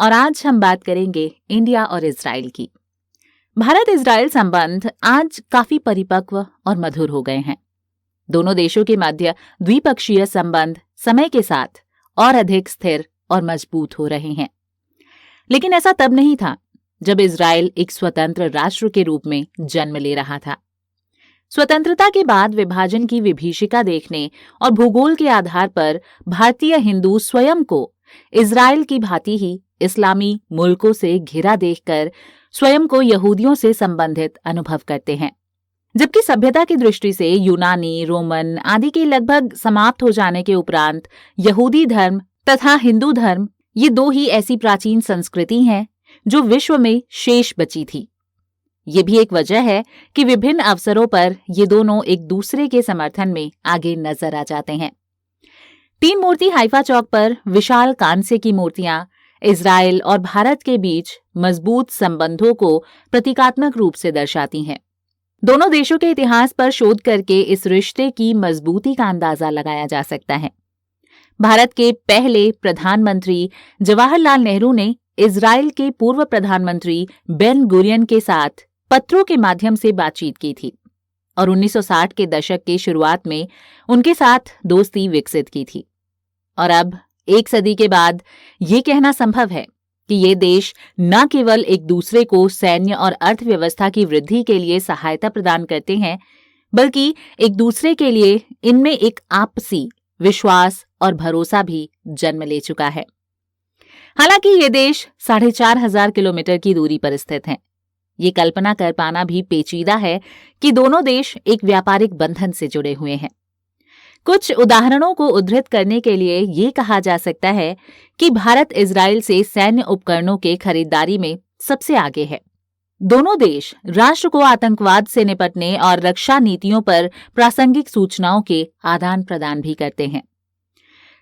और आज हम बात करेंगे इंडिया और इजराइल की। भारत इजराइल संबंध आज काफी परिपक्व और मधुर हो गए हैं। दोनों देशों के मध्य द्विपक्षीय संबंध समय के साथ और अधिक स्थिर और मजबूत हो रहे हैं। लेकिन ऐसा तब नहीं था जब इजराइल एक स्वतंत्र राष्ट्र के रूप में जन्म ले रहा था। स्वतंत्रता के बाद विभाजन की विभीषिका देखने और भूगोल के आधार पर भारतीय हिंदू स्वयं को इजराइल की भांति ही इस्लामी मुल्कों से घिरा देखकर स्वयं को यहूदियों से संबंधित अनुभव करते हैं। जबकि सभ्यता की दृष्टि से यूनानी, रोमन आदि के लगभग समाप्त हो जाने के उपरांत यहूदी धर्म तथा हिंदू धर्म ये दो ही ऐसी प्राचीन संस्कृति हैं जो विश्व में शेष बची थी। ये भी एक वजह है कि विभिन्न अवसरों पर ये दोनों एक दूसरे के समर्थन में आगे नजर आ जाते हैं। 3 मूर्ति हाइफा चौक पर विशाल कांस्य की मूर्तियां इजराइल और भारत के बीच मजबूत संबंधों को प्रतीकात्मक रूप से दर्शाती हैं। दोनों देशों के इतिहास पर शोध करके इस रिश्ते की मजबूती का अंदाजा लगाया जा सकता है। भारत के पहले प्रधानमंत्री जवाहरलाल नेहरू ने इजराइल के पूर्व प्रधानमंत्री बेन गुरियन के साथ पत्रों के माध्यम से बातचीत की थी और 1960 के दशक के शुरुआत में उनके साथ दोस्ती विकसित की थी। और अब एक सदी के बाद ये कहना संभव है कि ये देश न केवल एक दूसरे को सैन्य और अर्थव्यवस्था की वृद्धि के लिए सहायता प्रदान करते हैं, बल्कि एक दूसरे के लिए इनमें एक आपसी विश्वास और भरोसा भी जन्म ले चुका है। हालांकि ये देश 4,500 किलोमीटर की दूरी पर स्थित हैं। ये कल्पना कर पाना भी पेचीदा है कि दोनों देश एक व्यापारिक बंधन से जुड़े हुए हैं। कुछ उदाहरणों को उद्धृत करने के लिए ये कहा जा सकता है कि भारत इजराइल से सैन्य उपकरणों के खरीदारी में सबसे आगे है। दोनों देश राष्ट्र को आतंकवाद से निपटने और रक्षा नीतियों पर प्रासंगिक सूचनाओं के आदान प्रदान भी करते हैं।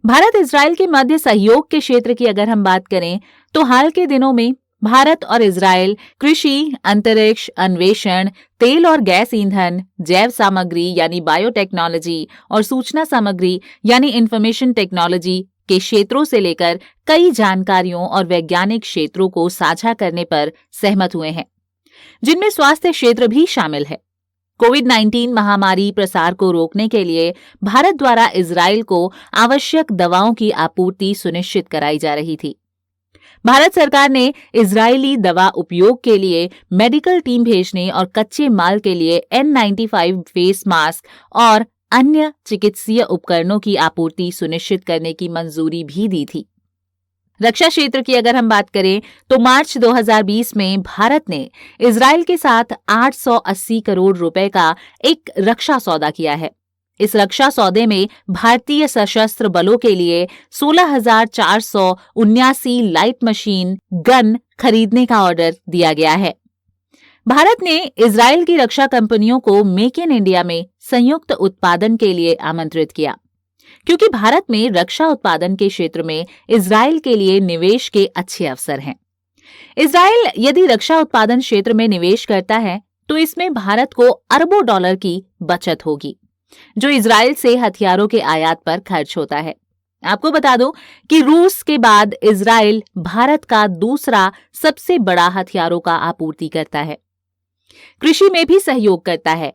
भारत इजराइल के मध्य सहयोग के क्षेत्र की अगर हम बात करें तो हाल के दिनों में भारत और इजराइल कृषि, अंतरिक्ष, अन्वेषण, तेल और गैस ईंधन, जैव सामग्री यानी बायोटेक्नोलॉजी और सूचना सामग्री यानी इंफॉर्मेशन टेक्नोलॉजी के क्षेत्रों से लेकर कई जानकारियों और वैज्ञानिक क्षेत्रों को साझा करने पर सहमत हुए हैं, जिनमें स्वास्थ्य क्षेत्र भी शामिल है। कोविड-19 महामारी प्रसार को रोकने के लिए भारत द्वारा इजराइल को आवश्यक दवाओं की आपूर्ति सुनिश्चित कराई जा रही थी। भारत सरकार ने इजरायली दवा उपयोग के लिए मेडिकल टीम भेजने और कच्चे माल के लिए N95 फेस मास्क और अन्य चिकित्सीय उपकरणों की आपूर्ति सुनिश्चित करने की मंजूरी भी दी थी। रक्षा क्षेत्र की अगर हम बात करें तो मार्च 2020 में भारत ने इजराइल के साथ 880 करोड़ रुपए का एक रक्षा सौदा किया है। इस रक्षा सौदे में भारतीय सशस्त्र बलों के लिए 16,479 लाइट मशीन गन खरीदने का ऑर्डर दिया गया है। भारत ने इजराइल की रक्षा कंपनियों को मेक इन इंडिया में संयुक्त उत्पादन के लिए आमंत्रित किया, क्योंकि भारत में रक्षा उत्पादन के क्षेत्र में इजराइल के लिए निवेश के अच्छे अवसर हैं। इजराइल यदि रक्षा उत्पादन क्षेत्र में निवेश करता है तो इसमें भारत को अरबों डॉलर की बचत होगी, जो इजराइल से हथियारों के आयात पर खर्च होता है। आपको बता दूं कि रूस के बाद इजराइल भारत का दूसरा सबसे बड़ा हथियारों का आपूर्ति करता है। कृषि में भी सहयोग करता है।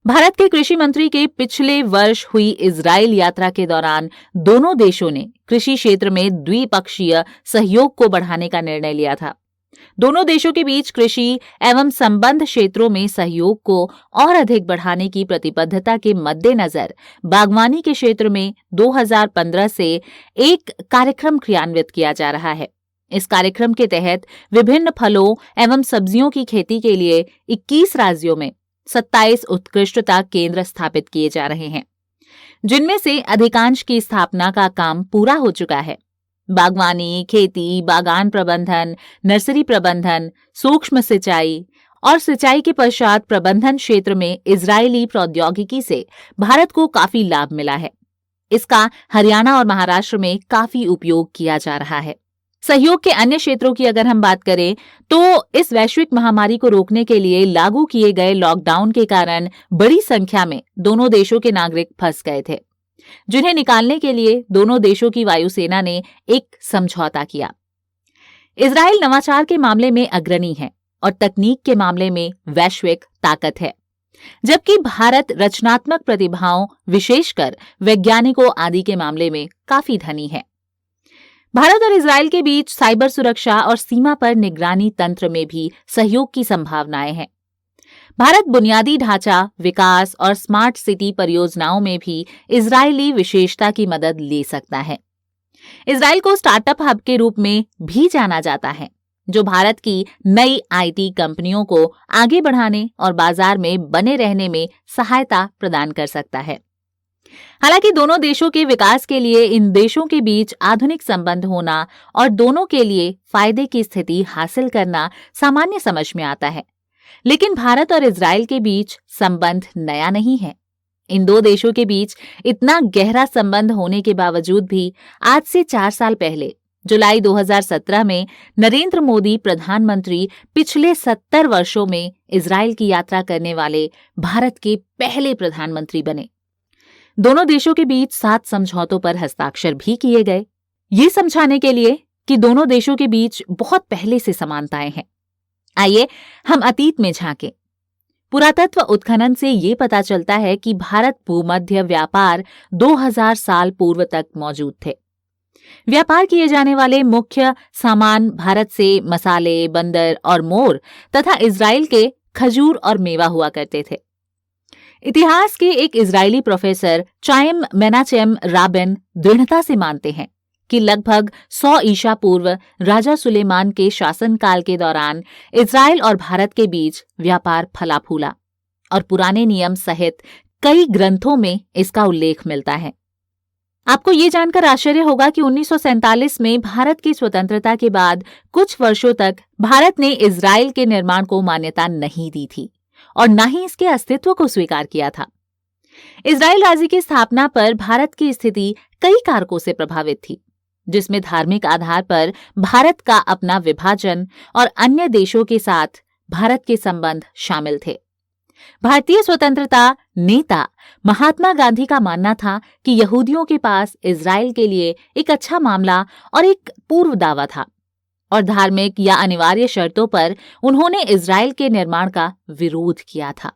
भारत के कृषि मंत्री के पिछले वर्ष हुई इजराइल यात्रा के दौरान दोनों देशों ने कृषि क्षेत्र में द्विपक्षीय सहयोग को बढ़ाने का निर्णय लिया था। दोनों देशों के बीच कृषि एवं संबंध क्षेत्रों में सहयोग को और अधिक बढ़ाने की प्रतिबद्धता के मद्देनजर बागवानी के क्षेत्र में 2015 से एक कार्यक्रम क्रियान्वित किया जा रहा है। इस कार्यक्रम के तहत विभिन्न फलों एवं सब्जियों की खेती के लिए 21 राज्यों में 27 उत्कृष्टता केंद्र स्थापित किए जा रहे हैं, जिनमें से अधिकांश की स्थापना का काम पूरा हो चुका है। बागवानी, खेती, बागान प्रबंधन, नर्सरी प्रबंधन, सूक्ष्म सिंचाई और सिंचाई के पश्चात प्रबंधन क्षेत्र में इजरायली प्रौद्योगिकी से भारत को काफी लाभ मिला है। इसका हरियाणा और महाराष्ट्र में काफी उपयोग किया जा रहा है। सहयोग के अन्य क्षेत्रों की अगर हम बात करें तो इस वैश्विक महामारी को रोकने के लिए लागू किए गए लॉकडाउन के कारण बड़ी संख्या में दोनों देशों के नागरिक फंस गए थे, जिन्हें निकालने के लिए दोनों देशों की वायुसेना ने एक समझौता किया। इजराइल नवाचार के मामले में अग्रणी है और तकनीक के मामले में वैश्विक ताकत है, जबकि भारत रचनात्मक प्रतिभाओं, विशेषकर वैज्ञानिकों आदि के मामले में काफी धनी है। भारत और इजराइल के बीच साइबर सुरक्षा और सीमा पर निगरानी तंत्र में भी सहयोग की संभावनाएं हैं। भारत बुनियादी ढांचा, विकास और स्मार्ट सिटी परियोजनाओं में भी इजरायली विशेषता की मदद ले सकता है। इजराइल को स्टार्टअप हब के रूप में भी जाना जाता है, जो भारत की नई आईटी कंपनियों को आगे बढ़ाने और बाजार में बने रहने में सहायता प्रदान कर सकता है। हालांकि दोनों देशों के विकास के लिए इन देशों के बीच आधुनिक संबंध होना और दोनों के लिए फायदे की स्थिति हासिल करना सामान्य समझ में आता है, लेकिन भारत और इजराइल के बीच संबंध नया नहीं है। इन दो देशों के बीच इतना गहरा संबंध होने के बावजूद भी आज से 4 साल पहले जुलाई 2017 में नरेंद्र मोदी प्रधानमंत्री पिछले 70 वर्षों में इजराइल की यात्रा करने वाले भारत के पहले प्रधानमंत्री बने। दोनों देशों के बीच 7 समझौतों पर हस्ताक्षर भी किए गए, ये समझाने के लिए कि दोनों देशों के बीच बहुत पहले से समानताएं हैं। आइए हम अतीत में झांकें। पुरातत्व उत्खनन से ये पता चलता है कि भारत भूमध्य व्यापार 2000 साल पूर्व तक मौजूद थे। व्यापार किए जाने वाले मुख्य सामान भारत से मसाले, बंदर और मोर तथा इजराइल के खजूर और मेवा हुआ करते थे। इतिहास के एक Israeli professor chyme Menachem Rabin दृढ़ता से मानते हैं कि लगभग 100 ईसा पूर्व राजा सुलेमान के शासनकाल के दौरान इजराइल और भारत के बीच व्यापार फला फूला और पुराने नियम सहित कई ग्रंथों में इसका उल्लेख मिलता है। आपको ये जानकर आश्चर्य होगा कि 1947 में भारत की स्वतंत्रता के बाद कुछ वर्षों तक भारत ने इजराइल के निर्माण को मान्यता नहीं दी थी और न ही इसके अस्तित्व को स्वीकार किया था। इजराइल राज्य की स्थापना पर भारत की स्थिति कई कारकों से प्रभावित थी, जिसमें धार्मिक आधार पर भारत का अपना विभाजन और अन्य देशों के साथ भारत के संबंध शामिल थे। भारतीय स्वतंत्रता नेता महात्मा गांधी का मानना था कि यहूदियों के पास इजराइल के लिए एक अच्छा मामला और एक पूर्व दावा था और धार्मिक या अनिवार्य शर्तों पर उन्होंने इजराइल के निर्माण का विरोध किया था।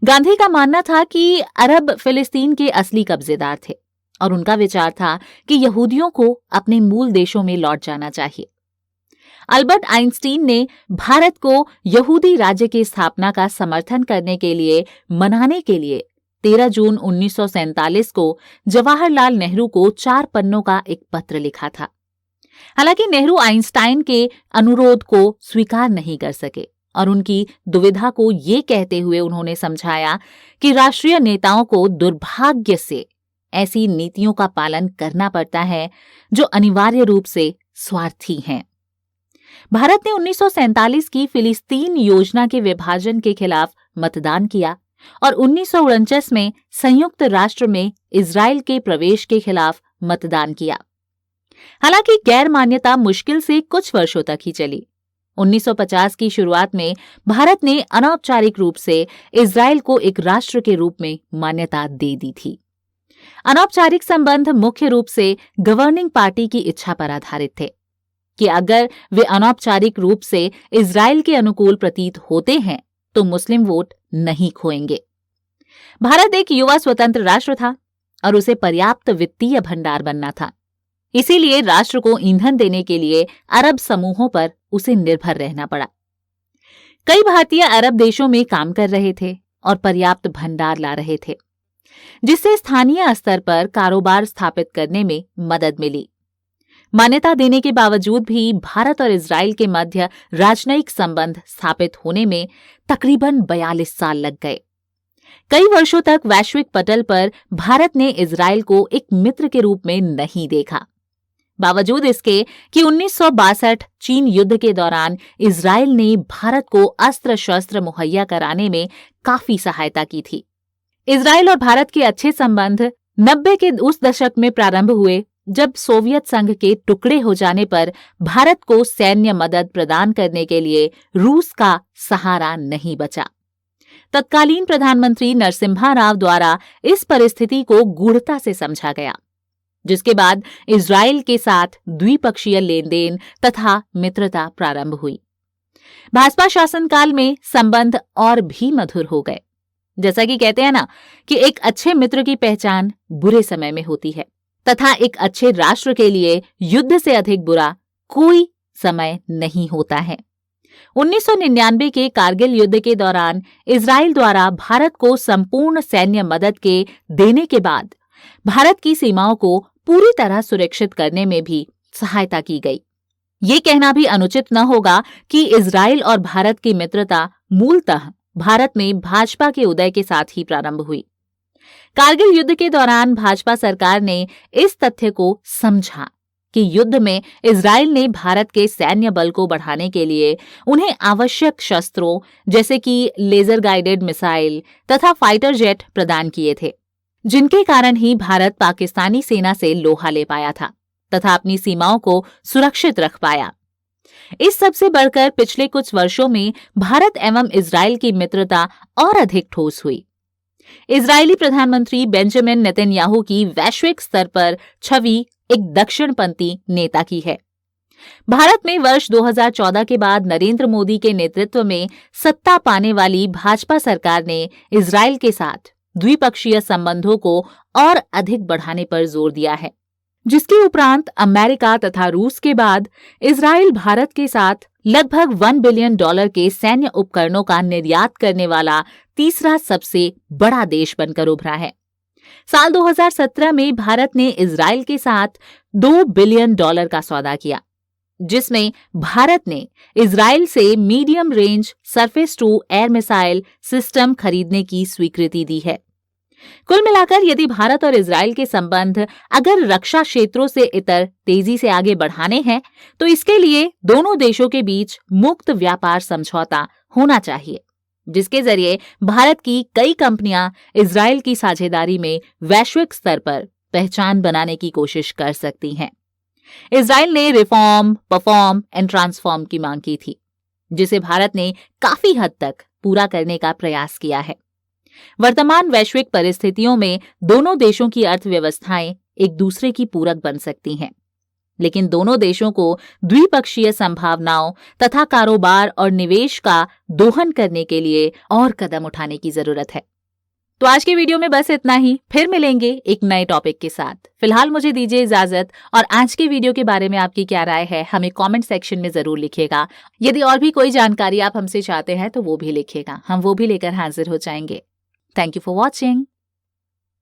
गांधी का मानना था कि अरब फिलिस्तीन के असली कब्जेदार थे और उनका विचार था कि यहूदियों को अपने मूल देशों में लौट जाना चाहिए। अल्बर्ट आइंस्टीन ने भारत को यहूदी राज्य की स्थापना का समर्थन करने के लिए मनाने के लिए 13 जून 1947 को जवाहरलाल नेहरू को 4 पन्नों का एक पत्र लिखा था। हालांकि नेहरू आइंस्टाइन के अनुरोध को स्वीकार नहीं कर सके और उनकी दुविधा को ये कहते हुए उन्होंने समझाया कि राष्ट्रीय नेताओं को दुर्भाग्य से ऐसी नीतियों का पालन करना पड़ता है जो अनिवार्य रूप से स्वार्थी हैं। भारत ने 1947 की फिलिस्तीन योजना के विभाजन के खिलाफ मतदान किया और 1949 में संयुक्त राष्ट्र में इजराइल के प्रवेश के खिलाफ मतदान किया। हालांकि गैर मान्यता मुश्किल से कुछ वर्षों तक ही चली। 1950 की शुरुआत में भारत ने अनौपचारिक रूप से इजराइल को एक राष्ट्र के रूप में मान्यता दे दी थी। अनौपचारिक संबंध मुख्य रूप से गवर्निंग पार्टी की इच्छा पर आधारित थे कि अगर वे अनौपचारिक रूप से इजराइल के अनुकूल प्रतीत होते हैं तो मुस्लिम वोट नहीं खोएंगे। भारत एक युवा स्वतंत्र राष्ट्र था और उसे पर्याप्त वित्तीय भंडार बनना था। इसीलिए राष्ट्र को ईंधन देने के लिए अरब समूहों पर उसे निर्भर रहना पड़ा। कई भारतीय अरब देशों में काम कर रहे थे और पर्याप्त भंडार ला रहे थे, जिससे स्थानीय स्तर पर कारोबार स्थापित करने में मदद मिली। मान्यता देने के बावजूद भी भारत और इजराइल के मध्य राजनयिक संबंध स्थापित होने में तकरीबन 42 साल लग गए। कई वर्षों तक वैश्विक पटल पर भारत ने इजराइल को एक मित्र के रूप में नहीं देखा, बावजूद इसके कि 1962 चीन युद्ध के दौरान इजराइल ने भारत को अस्त्र शस्त्र मुहैया कराने में काफी सहायता की थी। इजराइल और भारत के अच्छे संबंध 90 के उस दशक में प्रारंभ हुए जब सोवियत संघ के टुकड़े हो जाने पर भारत को सैन्य मदद प्रदान करने के लिए रूस का सहारा नहीं बचा। तत्कालीन प्रधानमंत्री नरसिम्हा राव द्वारा इस परिस्थिति को गूढ़ता से समझा गया। जिसके बाद इजराइल के साथ द्विपक्षीय लेन देन तथा मित्रता प्रारंभ हुई। भाजपा शासनकाल में संबंध और भी मधुर हो गए। जैसा कि कहते हैं ना कि एक अच्छे मित्र की पहचान बुरे समय में होती है तथा एक अच्छे राष्ट्र के लिए युद्ध से अधिक बुरा कोई समय नहीं होता है। 1999 के कारगिल युद्ध के दौरान इजराइल द्वारा भारत को संपूर्ण सैन्य मदद के देने के बाद भारत की सीमाओं को पूरी तरह सुरक्षित करने में भी सहायता की गई। ये कहना भी अनुचित न होगा कि इजराइल और भारत की मित्रता मूलतः भारत में भाजपा के उदय के साथ ही प्रारंभ हुई। कारगिल युद्ध के दौरान भाजपा सरकार ने इस तथ्य को समझा कि युद्ध में इजराइल ने भारत के सैन्य बल को बढ़ाने के लिए उन्हें आवश्यक शस्त्रों जैसे कि लेजर गाइडेड मिसाइल तथा फाइटर जेट प्रदान किए थे, जिनके कारण ही भारत पाकिस्तानी सेना से लोहा ले पाया था तथा अपनी सीमाओं को सुरक्षित रख पाया। इस सबसे बढ़कर पिछले कुछ वर्षों में भारत एवं इजराइल की मित्रता और अधिक ठोस हुई। इजरायली प्रधानमंत्री बेंजामिन नेतन्याहू की वैश्विक स्तर पर छवि एक दक्षिणपंथी नेता की है। भारत में वर्ष 2014 के बाद नरेंद्र मोदी के नेतृत्व में सत्ता पाने वाली भाजपा सरकार ने इजराइल के साथ द्विपक्षीय संबंधों को और अधिक बढ़ाने पर जोर दिया है, जिसके उपरांत अमेरिका तथा रूस के बाद इजराइल भारत के साथ लगभग $1 बिलियन के सैन्य उपकरणों का निर्यात करने वाला तीसरा सबसे बड़ा देश बनकर उभरा है। साल 2017 में भारत ने इजराइल के साथ $2 बिलियन का सौदा किया, जिसमें भारत ने इजराइल से medium range surface to air missile system खरीदने की स्वीकृति दी है। कुल मिलाकर यदि भारत और इजराइल के संबंध अगर रक्षा क्षेत्रों से इतर तेजी से आगे बढ़ाने हैं तो इसके लिए दोनों देशों के बीच मुक्त व्यापार समझौता होना चाहिए, जिसके जरिए भारत की कई कंपनियां इजराइल की साझेदारी में वैश्विक स्तर पर पहचान बनाने की कोशिश कर सकती हैं। इजराइल ने रिफॉर्म, परफॉर्म एंड ट्रांसफॉर्म की मांग की थी, जिसे भारत ने काफी हद तक पूरा करने का प्रयास किया है। वर्तमान वैश्विक परिस्थितियों में दोनों देशों की अर्थव्यवस्थाएं एक दूसरे की पूरक बन सकती हैं, लेकिन दोनों देशों को द्विपक्षीय संभावनाओं तथा कारोबार और निवेश का दोहन करने के लिए और कदम उठाने की जरूरत है। तो आज के वीडियो में बस इतना ही, फिर मिलेंगे एक नए टॉपिक के साथ। फिलहाल मुझे दीजिए इजाजत और आज के वीडियो के बारे में आपकी क्या राय है हमें कमेंट सेक्शन में जरूर लिखिएगा। यदि और भी कोई जानकारी आप हमसे चाहते हैं तो वो भी लिखिएगा, हम वो भी लेकर हाजिर हो जाएंगे। Thank you for watching.